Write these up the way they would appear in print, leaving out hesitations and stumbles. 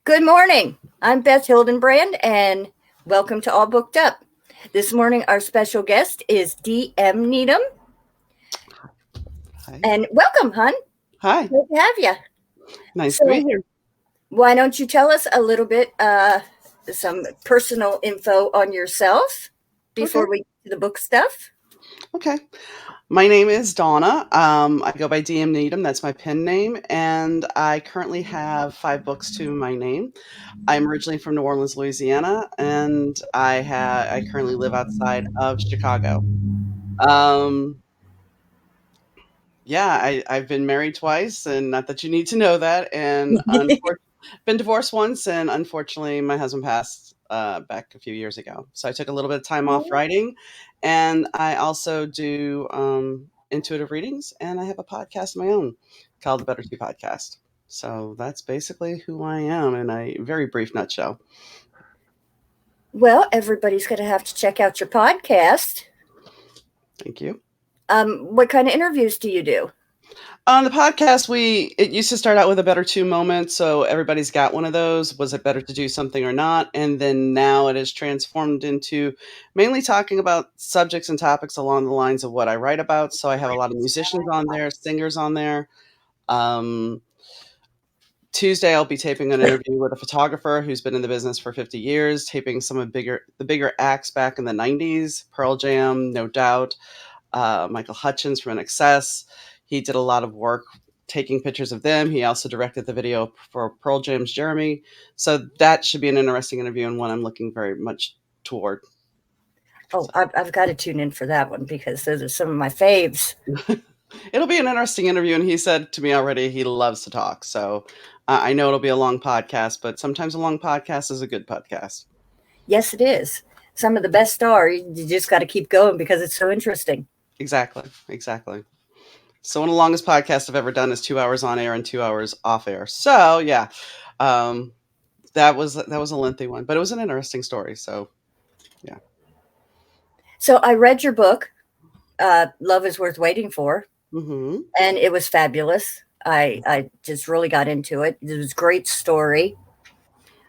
Good morning. I'm Beth Hildenbrand, and welcome to All Booked Up. This morning, our special guest is D.M. Needom. Hi. And welcome, hon. Hi. Good to have you. Nice to be here. Why don't you tell us a little bit, some personal info on yourself before we get to the book stuff? Okay. My name is Donna. I go by DM Needom. That's my pen name. And I currently have 5 books to my name. I'm originally from New Orleans, Louisiana, and I currently live outside of Chicago. Um, I've been married twice, and not that you need to know that. And been divorced once, and unfortunately, my husband passed back a few years ago. So I took a little bit of time off writing, and I also do intuitive readings, and I have a podcast of my own called the Better Two Podcast. So that's basically who I am in a very brief nutshell. Well, everybody's going to have to check out your podcast. Thank you. What kind of interviews do you do? On the podcast, it used to start out with a better two moment, so everybody's got one of those. Was it better to do something or not? And then now it has transformed into mainly talking about subjects and topics along the lines of what I write about. So I have a lot of musicians on there, singers on there. Tuesday, I'll be taping an interview with a photographer who's been in the business for 50 years, taping some of the bigger acts back in the 90s, Pearl Jam, No Doubt, Michael Hutchins from NXS. He did a lot of work taking pictures of them. He also directed the video for Pearl Jam's Jeremy. So that should be an interesting interview and one I'm looking very much toward. Oh, I've got to tune in for that one because those are some of my faves. It'll be an interesting interview, and he said to me already he loves to talk. So I know it'll be a long podcast, but sometimes a long podcast is a good podcast. Yes, it is. Some of the best are. You just got to keep going because it's so interesting. Exactly. So one of the longest podcasts I've ever done is 2 hours on air and 2 hours off air. So yeah, that was a lengthy one, but it was an interesting story. So yeah. So I read your book, Love is Worth Waiting For, Mm-hmm. and it was fabulous. I just really got into it. It was a great story.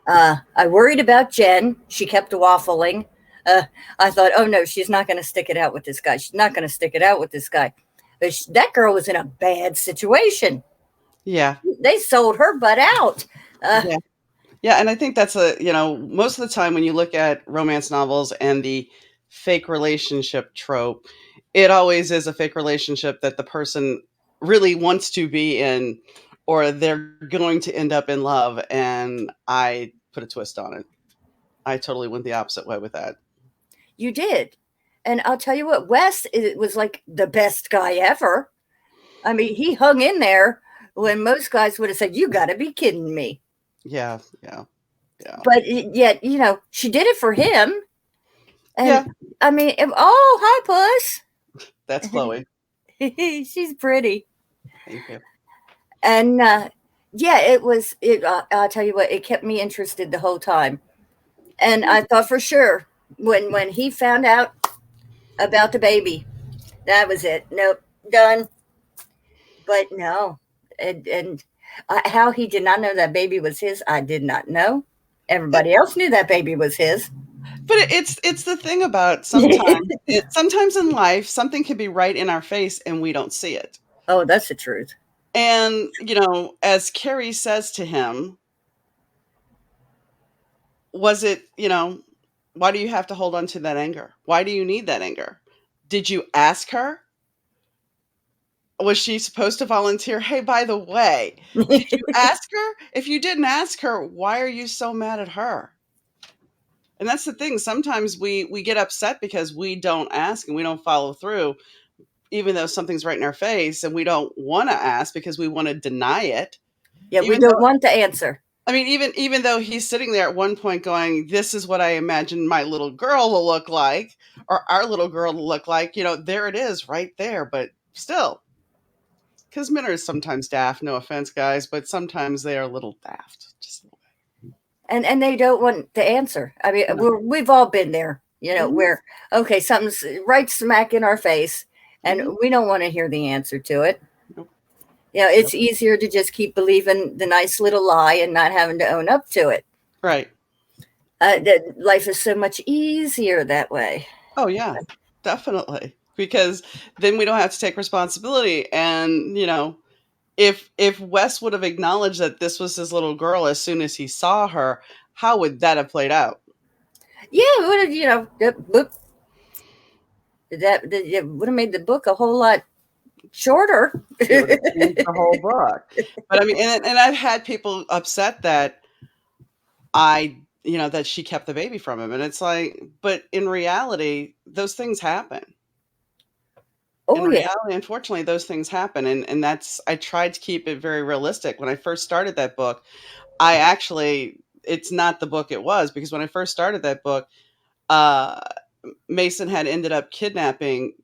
I worried about Jen. She kept waffling. I thought, oh no, she's not going to stick it out with this guy. She's not going to stick it out with this guy. But that girl was in a bad situation. Yeah. They sold her butt out. Yeah, and I think that's most of the time when you look at romance novels and the fake relationship trope, it always is a fake relationship that the person really wants to be in, or they're going to end up in love. And I put a twist on it. I totally went the opposite way with that. You did. And I'll tell you what, Wes was like the best guy ever. I mean, he hung in there when most guys would have said, you got to be kidding me. Yeah. But yet, she did it for him. And yeah. I mean, oh, hi, Puss. That's Chloe. She's pretty. Thank you. And I'll tell you what, it kept me interested the whole time. And I thought for sure when he found out about the baby, that was it. Nope, done. But no. And how he did not know that baby was his, I did not know. Everybody else knew that baby was his. But it's the thing about sometimes in life, something can be right in our face and we don't see it. Oh, that's the truth. And, as Carrie says to him, was it, why do you have to hold on to that anger? Why do you need that anger? Did you ask her? Was she supposed to volunteer? Hey, by the way, did you ask her? If you didn't ask her, why are you so mad at her? And that's the thing. Sometimes we get upset because we don't ask and we don't follow through, even though something's right in our face, and we don't want to ask because we want to deny it. Yeah, we don't want the answer. I mean, even though he's sitting there at one point going, this is what I imagine my little girl will look like, or our little girl will look like, there it is right there. But still, because men are sometimes daft, no offense, guys, but sometimes they are a little daft. Just a little bit. And they don't want the answer. I mean, we've all been there, where, okay, something's right smack in our face, and we don't want to hear the answer to it. Nope. You know, Yep. it's easier to just keep believing the nice little lie and not having to own up to it. Right. That life is so much easier that way. Oh, yeah, definitely. Because then we don't have to take responsibility. And, if Wes would have acknowledged that this was his little girl as soon as he saw her, how would that have played out? Yeah, it would have, the book that it would have made the book a whole lot shorter. It would have changed the whole book. But I mean, and I've had people upset that that she kept the baby from him. And it's like, but in reality, those things happen. In Oh yeah. reality, unfortunately, those things happen. And I tried to keep it very realistic. When I first started that book, it's not the book it was, because when I first started that book, uh, Mason had ended up kidnapping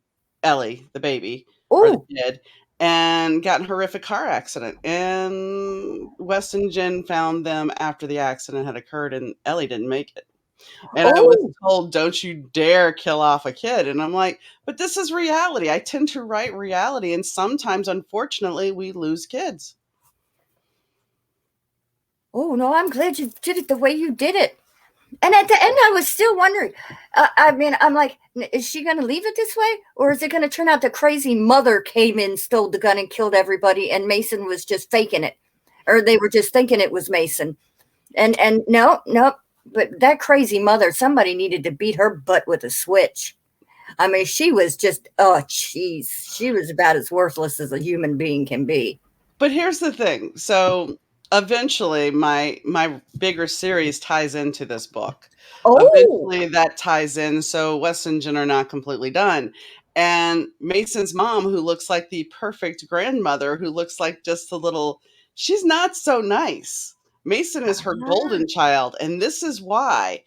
Ellie, the baby, or the Oh, kid, and got in a horrific car accident. And Wes and Jen found them after the accident had occurred, and Ellie didn't make it. And I was oh, told, "Don't you dare kill off a kid." And I'm like, "But this is reality. I tend to write reality, and sometimes, unfortunately, we lose kids." oh no! I'm glad you did it the way you did it. And at the end, I was still wondering. I mean, I'm like, is she going to leave it this way, or is it going to turn out the crazy mother came in, stole the gun, and killed everybody, and Mason was just faking it, or they were just thinking it was Mason? And no, no. But that crazy mother, somebody needed to beat her butt with a switch. I mean, she was just, oh, jeez, she was about as worthless as a human being can be. But here's the thing. So eventually my bigger series ties into this book. Oh, Eventually that ties in, so Wes and Jen are not completely done. And Mason's mom, who looks like the perfect grandmother, who looks like just a little, she's not so nice. Mason is her golden child, and this is why.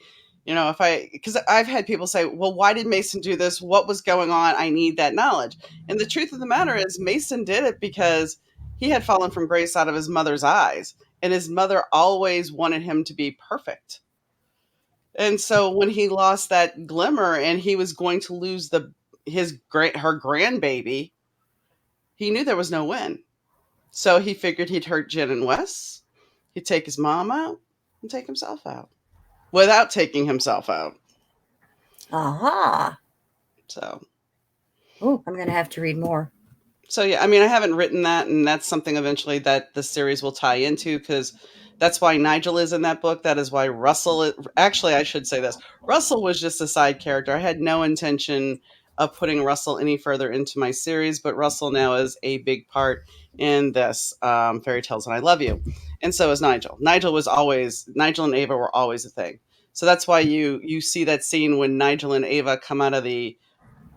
If I because I've had people say, "Well, why did Mason do this? What was going on? I need that knowledge." And the truth of the matter is Mason did it because he had fallen from grace out of his mother's eyes, and his mother always wanted him to be perfect. And so when he lost that glimmer and he was going to lose her grandbaby, he knew there was no win. So he figured he'd hurt Jen and Wes, he'd take his mom out, and take himself out without taking himself out. aha. So Oh, I'm going to have to read more. So yeah, I mean, I haven't written that, and that's something eventually that the series will tie into, because that's why Nigel is in that book. That is why actually, I should say this: Russell was just a side character. I had no intention of putting Russell any further into my series, but Russell now is a big part in this Fairy Tales and I Love You, and so is Nigel. Nigel and Ava were always a thing. So that's why you see that scene when Nigel and Ava come out of the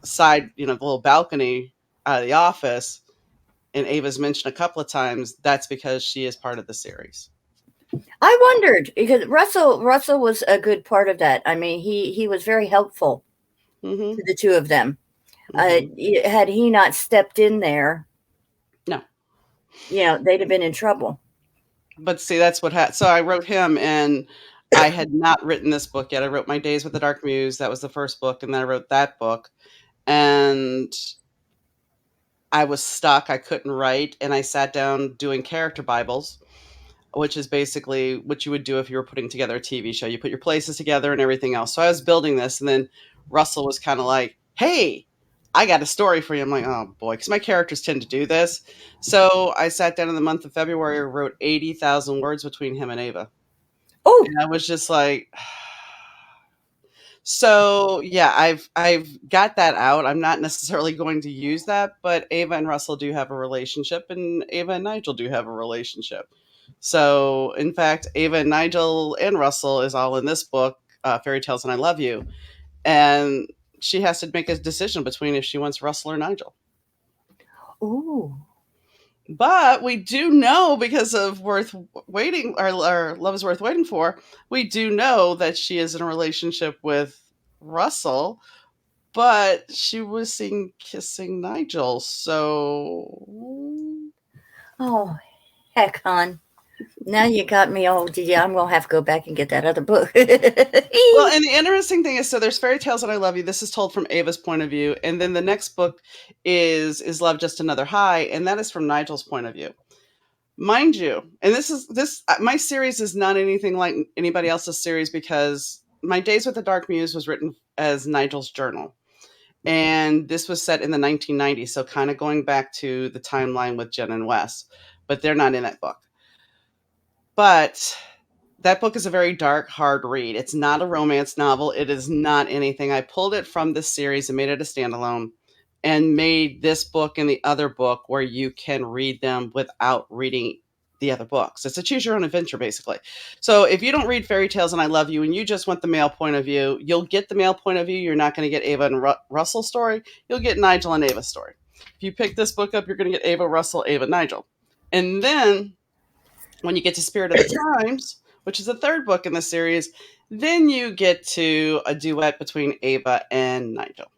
side, the little balcony out of the office, and Ava's mentioned a couple of times. That's because she is part of the series. I wondered because Russell was a good part of that. I mean, he was very helpful Hmm. to the two of them. Hmm. Had he not stepped in there, No, they'd have been in trouble. but see, that's what happened. So I wrote him, and I had not written this book yet. I wrote My Days with the Dark Muse. That was the first book, and then I wrote that book, and I was stuck. I couldn't write, and I sat down doing character bibles, which is basically what you would do if you were putting together a TV show. You put your places together and everything else. So I was building this, and then Russell was kind of like, "Hey, I got a story for you." I'm like, "Oh boy," because my characters tend to do this. So I sat down in the month of February, wrote 80,000 words between him and Ava, Oh, and I was just like. So yeah, I've got that out. I'm not necessarily going to use that, but Ava and Russell do have a relationship, and Ava and Nigel do have a relationship. So in fact, Ava and Nigel and Russell is all in this book, Fairy Tales and I Love You, and she has to make a decision between if she wants Russell or Nigel. ooh, But we do know, because of Worth Waiting, or Love is Worth Waiting For, we do know that she is in a relationship with Russell, but she was seen kissing Nigel, so oh, heck, hon. Now you got me all. Yeah, I'm gonna have to go back and get that other book. Well, and the interesting thing is, so there's Fairy Tales and I Love You. This is told from Ava's point of view, and then the next book is Love Just Another High, and that is from Nigel's point of view. Mind you, and this my series is not anything like anybody else's series because My Days with the Dark Muse was written as Nigel's journal. And this was set in the 1990s, so kind of going back to the timeline with Jen and Wes, but they're not in that book. But that book is a very dark, hard read. It's not a romance novel. It is not anything. I pulled it from this series and made it a standalone and made this book and the other book where you can read them without reading the other books. It's a choose your own adventure, basically. So if you don't read Fairy Tales and I Love You and you just want the male point of view, you'll get the male point of view. You're not going to get Ava and Russell's story. You'll get Nigel and Ava's story. If you pick this book up, you're going to get Ava, Russell, Ava, Nigel. And then when you get to Spirit of the Times, which is the third book in the series, then you get to a duet between Ava and Nigel.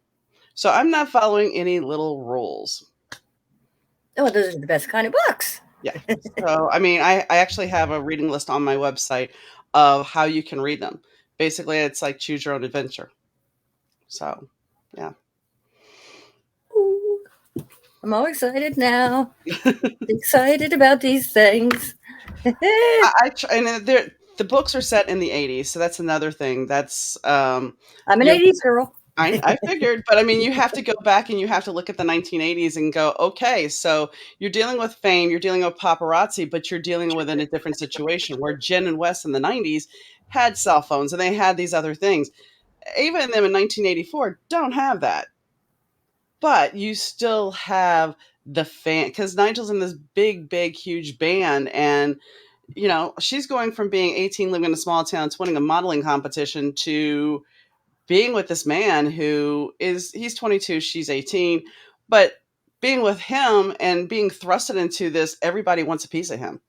So I'm not following any little rules. Oh, those are the best kind of books. Yeah. So, I mean, I actually have a reading list on my website of how you can read them. Basically, it's like choose your own adventure. So, yeah. Ooh, I'm all excited now. Excited about these things. And the books are set in the 80s, so that's another thing. That's I'm an you 80s girl. I figured, but I mean, you have to go back and you have to look at the 1980s and go, okay, so you're dealing with fame, you're dealing with paparazzi, but you're dealing with in a different situation where Jen and Wes in the 90s had cell phones and they had these other things. Ava and them in 1984 don't have that, but you still have the fan because Nigel's in this big, huge band and she's going from being 18 living in a small town to winning a modeling competition to being with this man he's 22, she's 18, but being with him and being thrusted into this, everybody wants a piece of him.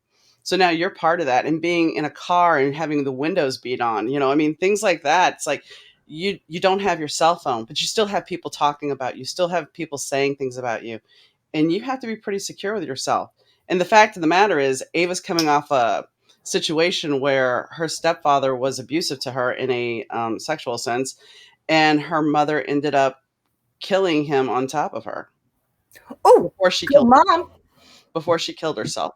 So now you're part of that and being in a car and having the windows beat on, I mean, things like that. It's like you don't have your cell phone, but you still have people talking about you, still have people saying things about you, and you have to be pretty secure with yourself. And the fact of the matter is, Ava's coming off a situation where her stepfather was abusive to her in a sexual sense, and her mother ended up killing him on top of her Oh, before she good killed mom. before she killed herself.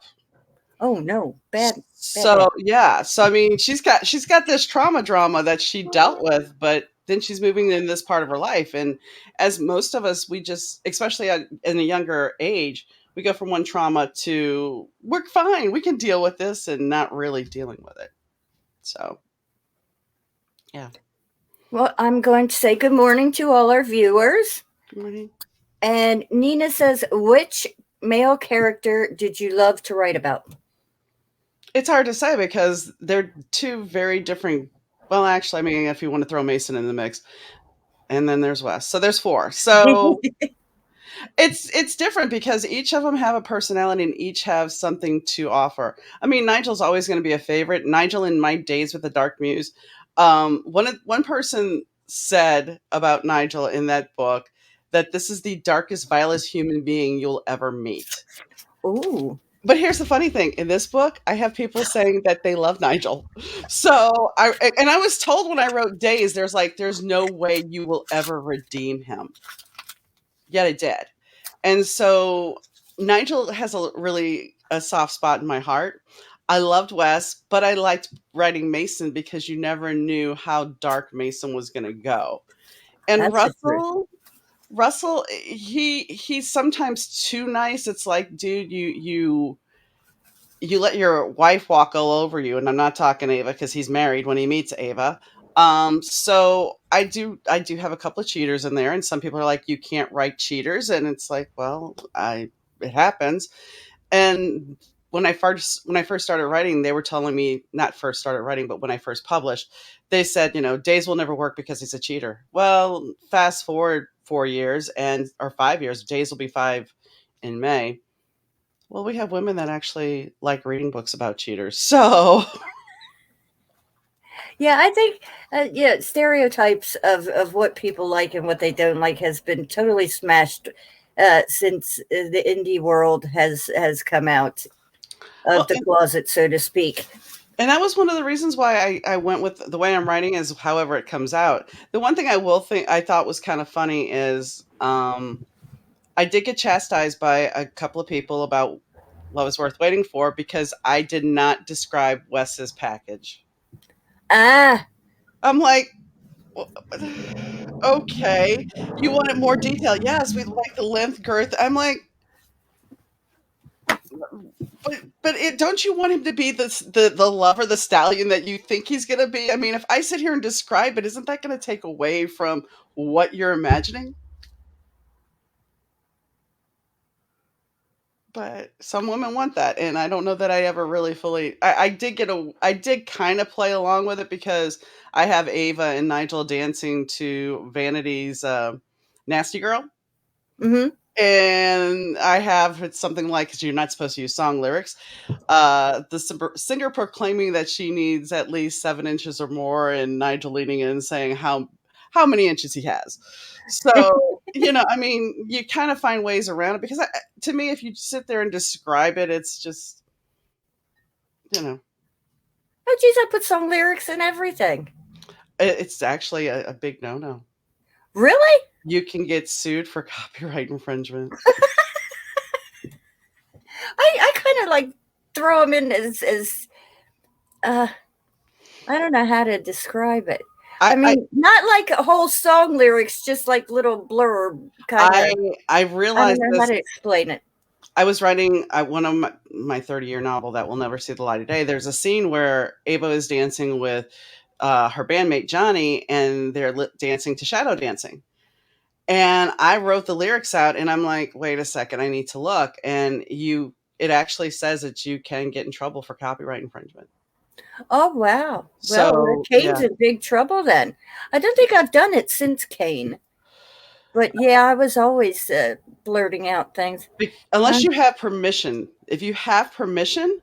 Oh no, bad, bad, So bad. yeah, so I mean, she's got this trauma drama that she dealt with, but then she's moving in this part of her life, and as most of us, we just, especially in a younger age, we go from one trauma to we're fine, we can deal with this, and not really dealing with it. So yeah. Well, I'm going to say good morning to all our viewers. Good morning. And Nina says, which male character did you love to write about? It's hard to say because they're two very different. Well, actually, I mean, if you want to throw Mason in the mix, and then there's Wes, so there's four. So it's different because each of them have a personality and each have something to offer. I mean, Nigel's always going to be a favorite. Nigel in My Days with the Dark Muse. One person said about Nigel in that book that this is the darkest, vilest human being you'll ever meet. Ooh. But here's the funny thing, in this book, I have people saying that they love Nigel. So I was told when I wrote Days, there's no way you will ever redeem him. Yet I did. And so Nigel has a soft spot in my heart. I loved Wes, but I liked writing Mason because you never knew how dark Mason was going to go. And That's the truth. Russell, he's sometimes too nice. It's like, dude, you let your wife walk all over you, and I'm not talking Ava because he's married when he meets Ava. So I do have a couple of cheaters in there, and some people are like, you can't write cheaters, and it's like, well, I it happens. And when I first started writing, they were telling me, not first started writing, but when I first published, they said, Days will never work because he's a cheater. Well, fast forward 4 years and or 5 years, Days will be 5 in May. Well, we have women that actually like reading books about cheaters. So, Yeah, I think yeah, stereotypes of what people like and what they don't like has been totally smashed since the indie world has come out. Well, of the closet, so to speak. and that was one of the reasons why I went with the way I'm writing is however it comes out. The one thing I thought was kind of funny is I did get chastised by a couple of people about Love is Worth Waiting For because I did not describe Wes's package. Ah, I'm like, "Well, okay, you wanted more detail. Yes, we like the length, girth. I'm like, but don't you want him to be the lover, the stallion that you think he's gonna be? I mean, if I sit here and describe it, isn't that gonna take away from what you're imagining? But some women want that, and I don't know that I ever really fully. I did kind of play along with it because I have Ava and Nigel dancing to Vanity's "Nasty Girl," mm-hmm. and I have it's something like because you're not supposed to use song lyrics. The singer proclaiming that she needs at least 7 inches or more, and Nigel leaning in and saying how many inches he has. So I mean, you kind of find ways around it because to me, if you sit there and describe it, it's just you know, Oh, geez, I put song lyrics in everything. it's actually a big no no. Really? You can get sued for copyright infringement. I kind of like throw them in as uh, I don't know how to describe it. I I mean, not like whole song lyrics, just like little blurb kind I of. I I don't realized know how this. to explain it. I was writing one of my 30-year novel that will never see the light of day. There's a scene where Ava is dancing with her bandmate Johnny, and they're dancing to shadow dancing. And I wrote the lyrics out, and I'm like, wait a second, I need to look. And it actually says that you can get in trouble for copyright infringement. Oh wow. Well, So Kane's yeah, in big trouble then. I don't think I've done it since Kane, but yeah, I was always blurting out things. unless Um, you have permission, if you have permission,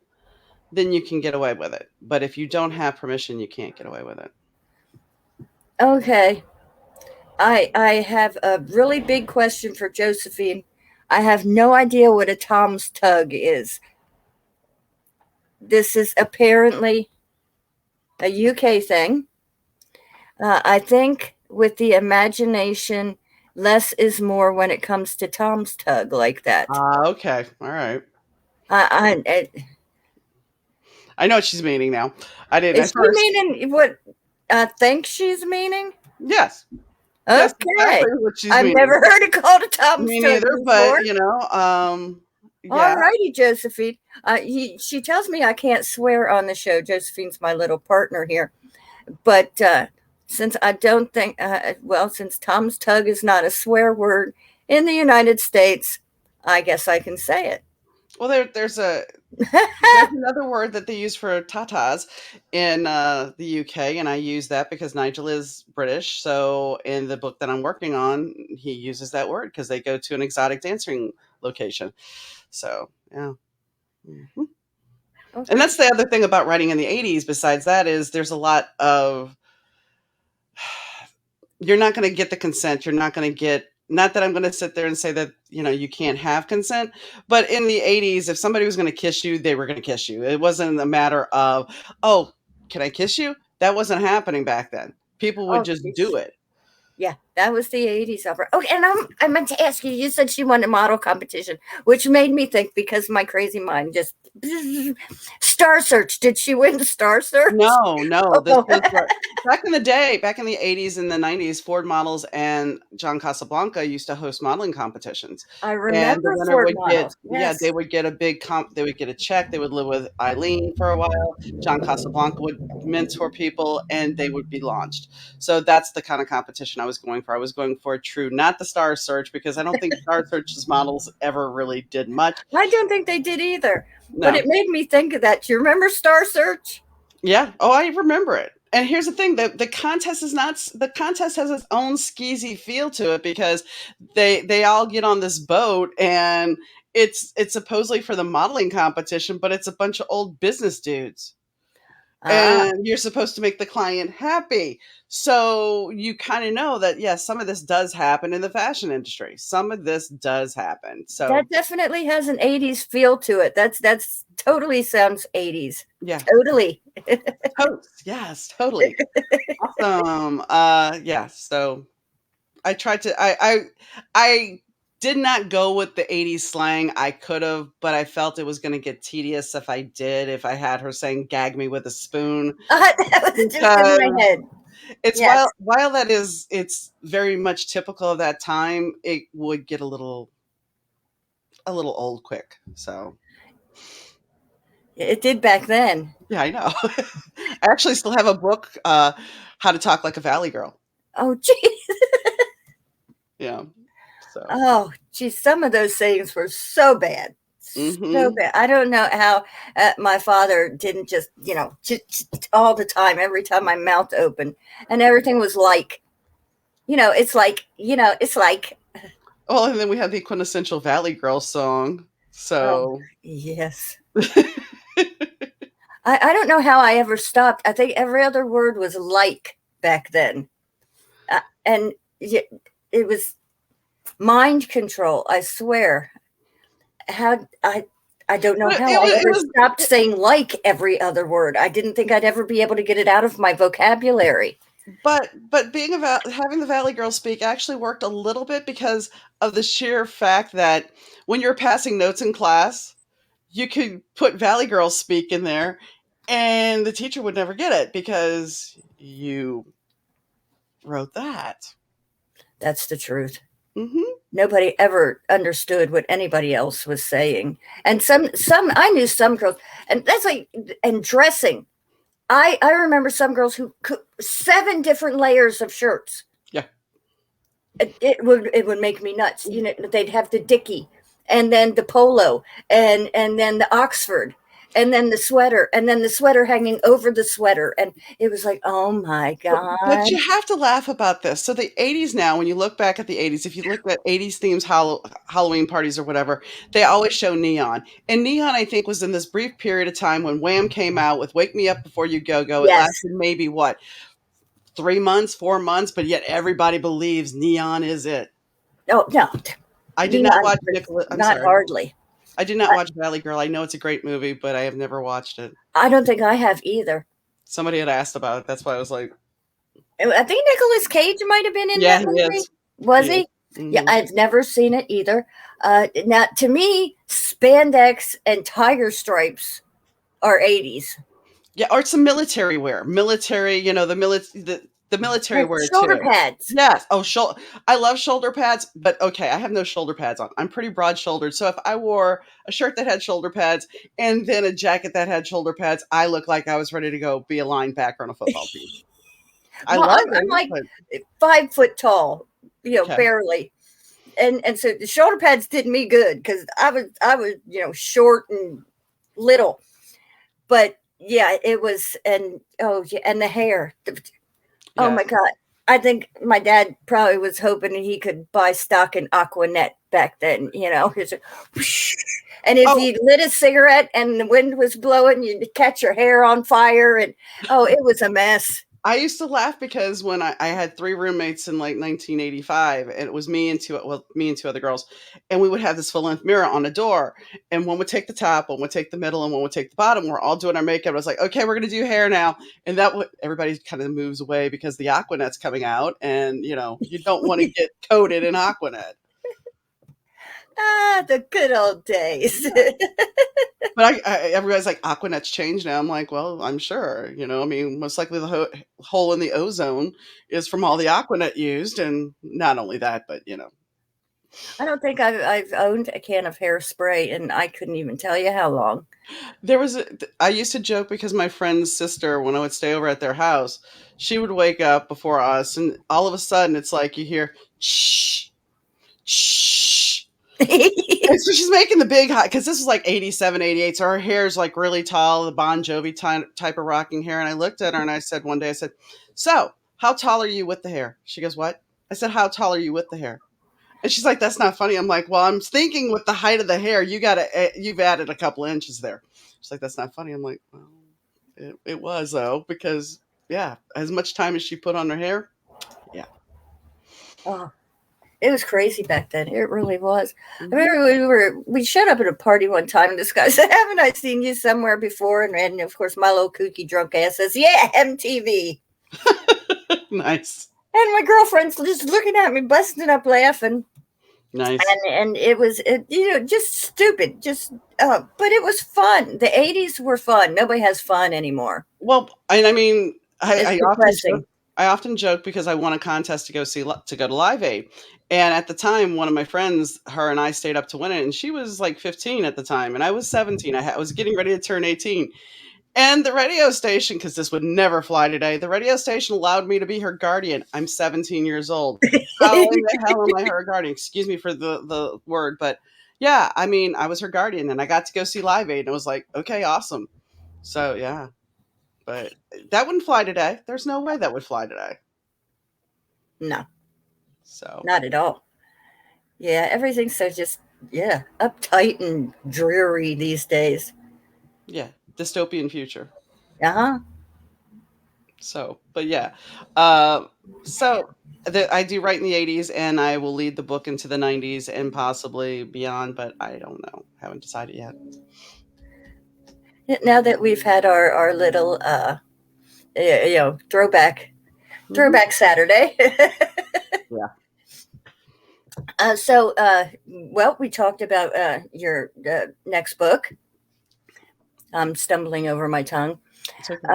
then you can get away with it. But if you don't have permission, you can't get away with it. okay, I have a really big question for Josephine. I have no idea what a Tom's tug is. This is apparently a UK thing. I think with the imagination, less is more when it comes to Tom's tug like that. Okay, all right. I I know what she's meaning now. I didn't is at she first. meaning what I think she's meaning? Yes, that's Okay. exactly what she's I've meaning. never heard it called a Tom's Me tug neither, but, before. All yeah. righty, Josephine. She tells me I can't swear on the show. Josephine's my little partner here. But since I don't think, since Tom's tug is not a swear word in the United States, I guess I can say Well, there's it. another word that they use for tatas in, the UK, and I use that because Nigel is British, so in the book that I'm working on, he uses that word because they go to an exotic dancing location. So, yeah. Mhm. And Okay. that's the other thing about writing in the '80s besides that is there's a lot of you're not gonna get the consent, you're not gonna get not that I'm gonna sit there and say that, you can't have consent, but in the '80s, if somebody was gonna kiss you, they were gonna kiss you. It wasn't a matter of, "Oh, can I kiss you?" That wasn't happening back then. People would Oh, just do geez. it. Yeah, that was the 80s of her. Okay, and I meant to ask you, you said she won a model competition, which made me think because my crazy mind just Star Search. Did she win Star Search? No, no, this Oh, was, back in the day, back in the '80s and the '90s, Ford Models and John Casablanca used to host modeling competitions, I and the remember winner Ford would get models. yeah, they Yes. would get a big they would get a check, they would live with Eileen for a while, John Casablanca would mentor people, and they would be launched. So that's the kinda competition I was going for. I was going for a true not the Star Search because I don't think Star Search's models ever really did much. I don't think they did either, but No. it made me think of that. Do you remember Star Search? Yeah. Oh, I remember it. And here's the thing: the contest is not the contest has its own skeezy feel to it because they all get on this boat and it's supposedly for the modeling competition, but it's a bunch of old business dudes. Ah, and you're supposed to make the client happy. So you kind of know that, yes, some of this does happen in the fashion industry. Some of this does happen. So that definitely has an 80s feel to it. That's totally sounds 80s. yeah, Totally. totes. Yes, totally. Awesome. Yeah. So I tried to. I did not go with the '80s slang. I could have, but I felt it was going to get tedious if I did. If I had her saying "gag me with a spoon," That was just in because my head. it's Yes. while that is it's very much typical of that time. It would get a little old quick. So It did back then. yeah, I know. I actually still have a book, "How to Talk Like a Valley Girl." Oh, gee. Yeah. So. Oh, geez, some of those sayings were so bad. So Hmm. bad. I don't know how my father didn't just, all the time, every time my mouth opened, and everything was like, it's like, Well, and then we have the quintessential Valley Girl song. oh, So yes. I don't know how I ever stopped. I think every other word was like back then. And it was mind control, I swear. How I don't know but how I ever stopped saying like every other word. I didn't think I'd ever be able to get it out of my vocabulary. but being about having the Valley Girl speak actually worked a little bit because of the sheer fact that when you're passing notes in class, you could put Valley Girl speak in there and the teacher would never get it because you wrote that. That's the truth. Mhm. Nobody ever understood what anybody else was saying. And some I knew some girls, and that's like, and dressing. I remember some girls who could 7 different layers of shirts. Yeah. It would make me nuts. They'd have the Dickie, and then the polo, and then the Oxford, and then the sweater, and then the sweater hanging over the sweater, and it was like, oh my But god. you have to laugh about this. So the '80s now, when you look back at the '80s, if you look at '80s themes Halloween parties or whatever, they always show neon. And neon, I think, was in this brief period of time when Wham came out with "Wake Me Up Before You Go Go." It Yes. lasted maybe what, 3 months, 4 months, but yet everybody believes neon is it. Oh no, I did not neon, watch Nicholas. I'm not sorry, hardly. I did not I, watch Valley Girl. I know it's a great movie, but I have never watched it. I don't think I have either. Somebody had asked about it. That's why I was like, I think Nicolas Cage might have been in "Yeah, that he movie. is. Was He is." he? Yeah, Hmm. I've never seen it either. Now, to me, spandex and tiger stripes are 80s. Yeah, or some military wear. Military, the military And wear shoulder too. pads. Yes. Oh, I love shoulder pads, but okay, I have no shoulder pads on. I'm pretty broad-shouldered, so if I wore a shirt that had shoulder pads and then a jacket that had shoulder pads, I look like I was ready to go be a linebacker on a football team. I Well, love I'm it, like but 5 foot tall, okay. barely. And so the shoulder pads did me good because I was short and little. But yeah, it was, and oh yeah, and the hair. Oh Yes. my god. I think my dad probably was hoping he could buy stock in Aquanet back then, and if Oh, you lit a cigarette and the wind was blowing, you'd catch your hair on fire, and oh, it was a mess. I used to laugh because when I had 3 roommates in, like, 1985, and it was me and 2 other girls, and we would have this full-length mirror on the door, and one would take the top, one would take the middle, and one would take the bottom. We're all doing our makeup. I was like, "Okay, we're gonna do hair now," and that would everybody kinda moves away because the Aquanet's coming out, and, you don't wanna get coated in Aquanet. Ah, the good old days. But everybody's like, "Aquanet's changed now." I'm like, "Well, I'm sure," I mean, most likely the hole in the ozone is from all the Aquanet used, and not only that, but. I don't think I've owned a can of hairspray, and I couldn't even tell you how long. I used to joke because my friend's sister, when I would stay over at their house, she would wake up before us, and all of a sudden, it's like you hear, "Shh, shh." And so she's making the big high because this was like 87, 88. So her hair is like really tall, the Bon Jovi type of rocking hair. And I looked at her and I said one day, I said, "So, how tall are you with the hair?" She goes, "What?" I said, "How tall are you with the hair?" And she's like, "That's not funny." I'm like, "Well, I'm thinking with the height of the hair, you've added a couple inches there." She's like, "That's not funny." I'm like, "Well." It was though, because yeah, as much time as she put on her hair, yeah. Oh, it was crazy back then. It really was. I Hmm. remember we showed up at a party one time, and this guy said, "Haven't I seen you somewhere before?" And of course, my little kooky drunk ass says, "Yeah, MTV." Nice, And my girlfriend's just looking at me, busting up laughing. nice. And it was just stupid, just but it was fun. The 80s were fun. Nobody has fun anymore. Well, and I mean, It's I often joke. depressing. I often joke because I won a contest to go to Live Aid, and at the time, one of my friends, her and I stayed up to win it, and she was like 15 at the time, and I was 17. I was getting ready to turn 18, and the radio station, because this would never fly today, the radio station allowed me to be her guardian. I'm 17 years old. How in the hell am I her guardian? Excuse me for the word, but yeah, I mean, I was her guardian, and I got to go see Live Aid, and it was like, okay, awesome. So yeah, but that wouldn't fly today. There's no way that would fly today. No, So not at all. Yeah, everything's so just yeah, uptight and dreary these days. yeah, dystopian future. Uh-huh. So, but yeah, uh, so I do write in the '80s, and I will lead the book into the '90s and possibly beyond. But I don't know. Haven't decided yet. Now that we've had our little throwback Hmm. throwback Saturday. Yeah. Well, we talked about your next book. I'm stumbling over my tongue. It's okay.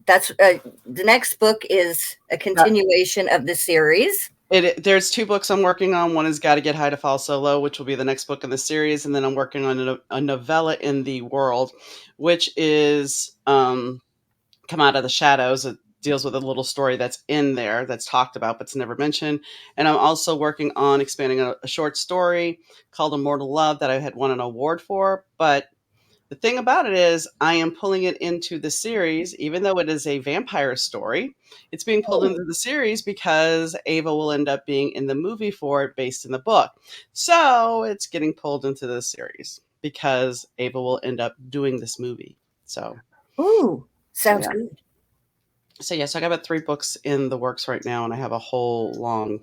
That's the next book is a Uh, continuation of the series. there's two books I'm working on. One is Got to Get High to Fall Solo, which will be the next book in the series, and then I'm working on a novella in the world, which is Come Out of the Shadows. It deals with a little story that's in there that's talked about but's never mentioned. And I'm also working on expanding a short story called Immortal Love that I had won an award for. But the thing about it is, I am pulling it into the series, even though it is a vampire story. It's being pulled Oh, into the series because Ava will end up being in the movie for it based in the book. So it's getting pulled into the series because Ava will end up doing this movie. ooh, So sounds yeah. good. So yeah, so I got about 3 books in the works right now, and I have a whole long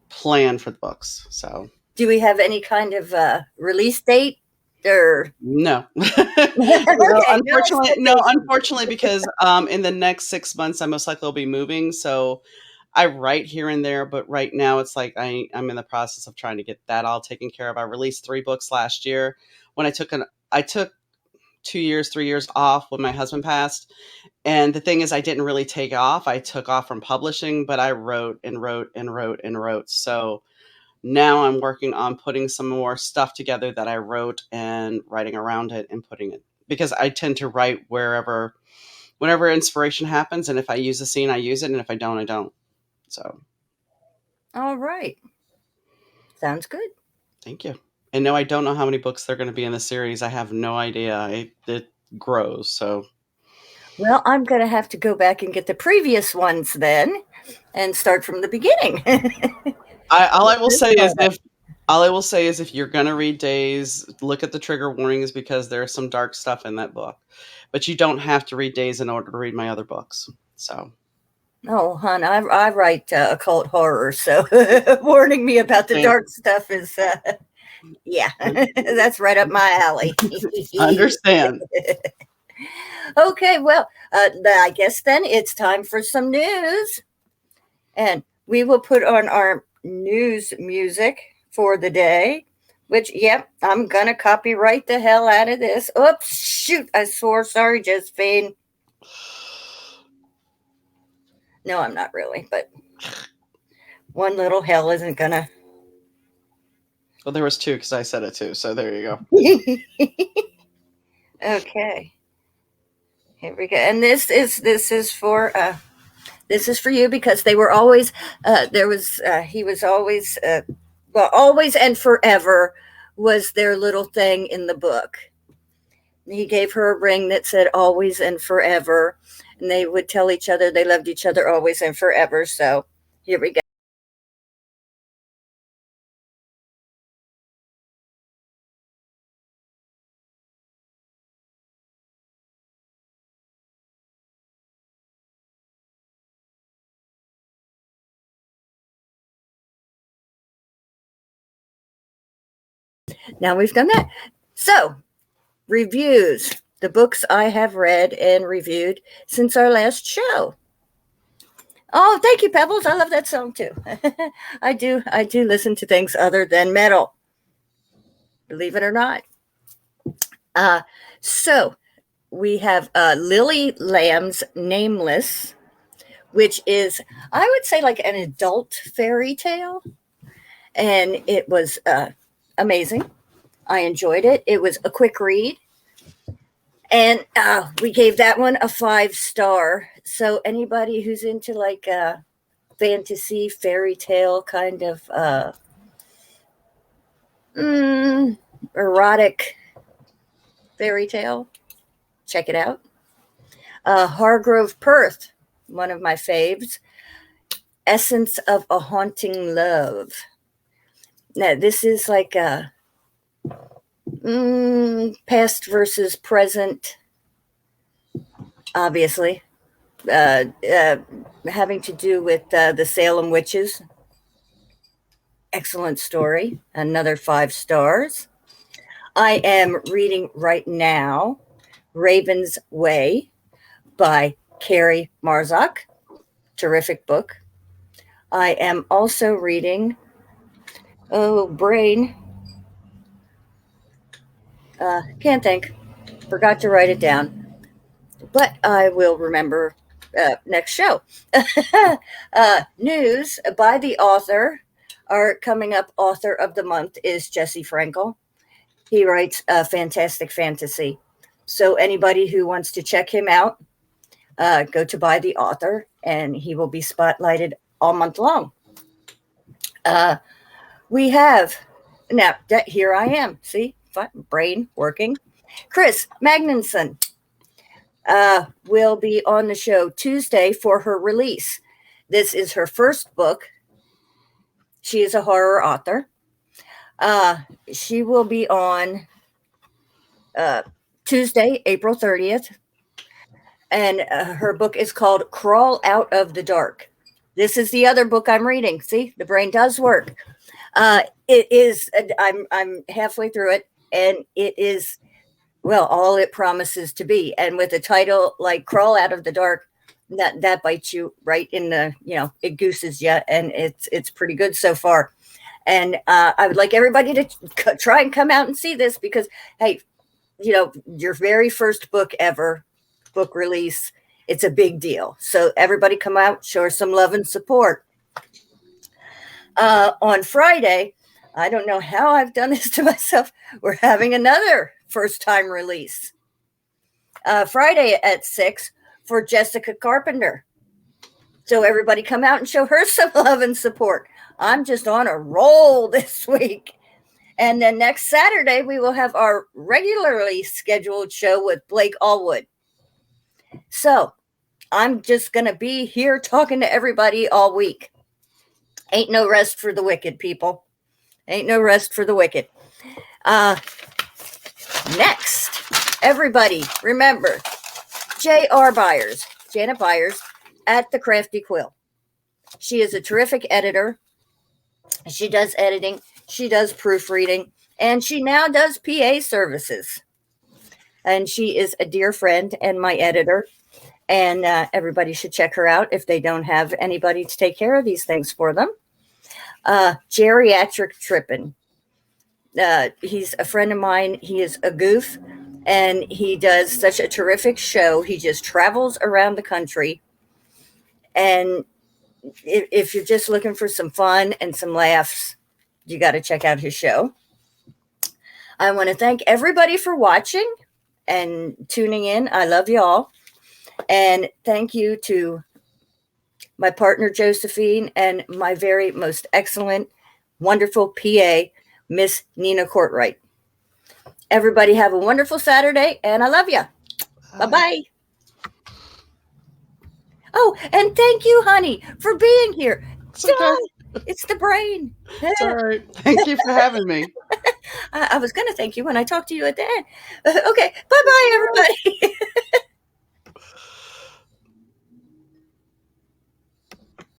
plan for the books. So Do we have any kind of release date or no, no, okay, no expectations. unfortunately, because in the next 6 months, I most likely will be moving. So I write here and there, but right now it's like I'm in the process of trying to get that all taken care of. I released 3 books last year when I took 2 years, 3 years off when my husband passed. And the thing is, I didn't really take off. I took off from publishing, but I wrote and wrote and wrote and wrote. So now I'm working on putting some more stuff together that I wrote and writing around it and putting it, because I tend to write whenever inspiration happens. And if I use a scene, I use it. And if I don't, I don't. So All right, sounds good. thank you. And no, I don't know how many books they're going to be in the series. I have no idea. It grows. So Well, I'm going to have to go back and get the previous ones then and start from the beginning. I all I will This say is moment. if you're gonna read Days, look at the trigger warnings because there's some dark stuff in that book. But you don't have to read Days in order to read my other books. So Oh, hon, I write occult horror, so warning me about the understand, dark stuff is, yeah, that's right up my alley. understand. Okay, well, I guess then it's time for some news. And we will put on our news music for the day, which, yep, I'm going to copyright the hell out of this. Oops, shoot, I swore. Sorry, Josephine. No, I'm not really, but one little hell isn't going to. Well, there was two because I said it too. So there you go. Okay, here we go. And this is for you because they were always there was he was always well, always and forever was their little thing in the book. He gave her a ring that said always and forever, and they would tell each other they loved each other always and forever. So here we go. Now we've done that. So, reviews. The books I have read and reviewed since our last show. Oh, thank you, Pebbles. I love that song too. I do listen to things other than metal, believe it or not. Uh, so we have Lily Lamb's Nameless, which is, I would say, like an adult fairy tale. And it was amazing. I enjoyed it. It was a quick read. And we gave that one a 5 star. So anybody who's into like fantasy, fairy tale kind of erotic fairy tale, check it out. Hargrove Perth, one of my faves. Essence of a Haunting Love. Now, this is like a past versus present, obviously, having to do with the Salem witches. Excellent story. Another 5 stars. I am reading right now Raven's Way by Carrie Marzak. Terrific book. I am also reading, Brain. Can't think. Forgot to write it down. But I will remember next show. News by the author. Our coming up author of the month is Jesse Frankel. He writes fantastic fantasy. So anybody who wants to check him out, go to By the Author, and he will be spotlighted all month long. We have, now, here I am. See, brain working. Chris Magnusson will be on the show Tuesday for her release. This is her first book. She is a horror author. She will be on Tuesday, April 30th. And her book is called Crawl Out of the Dark. This is the other book I'm reading. See, the brain does work. It is, I'm halfway through it, and it is, well, all it promises to be. And with a title like Crawl Out of the Dark, that bites you right in the, it gooses you, and it's pretty good so far. And I would like everybody to try and come out and see this because, hey, your very first book ever, book release, it's a big deal. So everybody come out, show her some love and support. On Friday, I don't know how I've done this to myself. We're having another first time release. Friday at 6 for Jessica Carpenter. So everybody come out and show her some love and support. I'm just on a roll this week. And then next Saturday, we will have our regularly scheduled show with Blake Allwood. So I'm just going to be here talking to everybody all week. Ain't no rest for the wicked, people. Ain't no rest for the wicked. Next, everybody, remember, J.R. Byers, Janet Byers, at The Crafty Quill. She is a terrific editor. She does editing. She does proofreading. And she now does PA services. And she is a dear friend and my editor. And everybody should check her out if they don't have anybody to take care of these things for them. Geriatric Trippin'. He's a friend of mine. He is a goof. And he does such a terrific show. He just travels around the country. And if you're just looking for some fun and some laughs, you got to check out his show. I want to thank everybody for watching and tuning in. I love you all. And thank you to my partner, Josephine, and my very most excellent, wonderful PA, Miss Nina Courtwright. Everybody have a wonderful Saturday, and I love you. Bye-bye. Oh, and thank you, honey, for being here. It's okay. It's the brain. It's all right. Thank you for having me. I was going to thank you when I talked to you at the end. Okay, bye-bye, everybody.